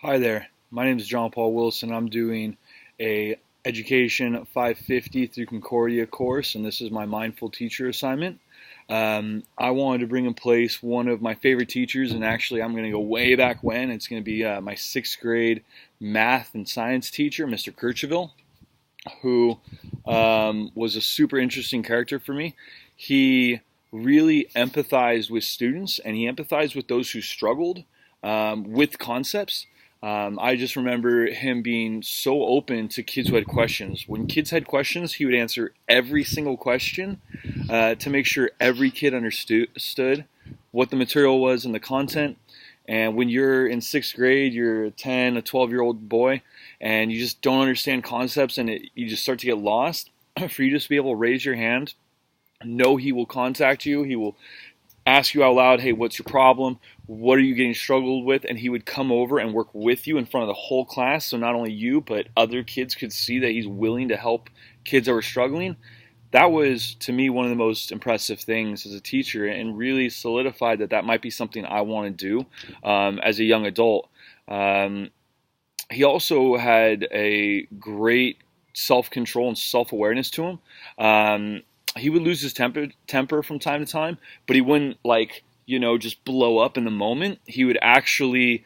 Hi there. My name is John Paul Wilson. I'm doing a Education 550 through Concordia course, and this is my Mindful Teacher assignment. I wanted to bring in place one of my favorite teachers, and actually I'm going to go way back when. It's going to be my sixth grade math and science teacher, Mr. Kircheville, who was a super interesting character for me. He really empathized with students, and he empathized with those who struggled with concepts. I just remember him being so open to kids who had questions. When kids had questions, he would answer every single question to make sure every kid understood what the material was and the content. And when you're in sixth grade, you're a 10, a 12-year-old boy, and you just don't understand concepts and you just start to get lost. For you just to be able to raise your hand, know he will contact you. He will ask you out loud, hey, what's your problem? What are you getting struggled with? And he would come over and work with you in front of the whole class. So not only you, but other kids could see that he's willing to help kids that were struggling. That was, to me, one of the most impressive things as a teacher, and really solidified that might be something I want to do as a young adult. He also had a great self-control and self-awareness to him. He would lose his temper from time to time, but he wouldn't just blow up in the moment. He would actually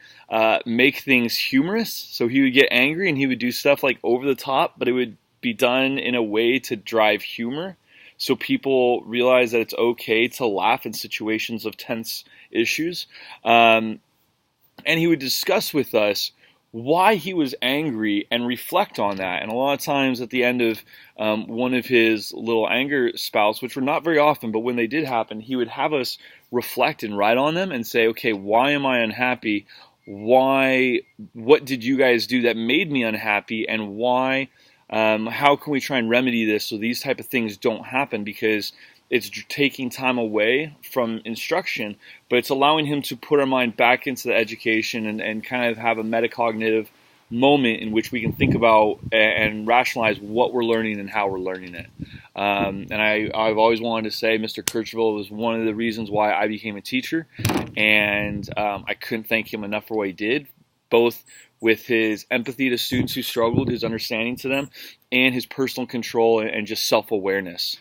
make things humorous. So he would get angry and he would do stuff like over the top, but it would be done in a way to drive humor. So people realize that it's okay to laugh in situations of tense issues. And he would discuss with us why he was angry and reflect on that. And a lot of times at the end of one of his little anger spouts, which were not very often, but when they did happen, he would have us reflect and write on them and say, okay, why am I unhappy? What did you guys do that made me unhappy? And why, how can we try and remedy this so these type of things don't happen? Because it's taking time away from instruction, but it's allowing him to put our mind back into the education and kind of have a metacognitive moment in which we can think about and rationalize what we're learning and how we're learning it. And I've always wanted to say Mr. Kirchville was one of the reasons why I became a teacher, and I couldn't thank him enough for what he did, both with his empathy to students who struggled, his understanding to them, and his personal control and just self-awareness.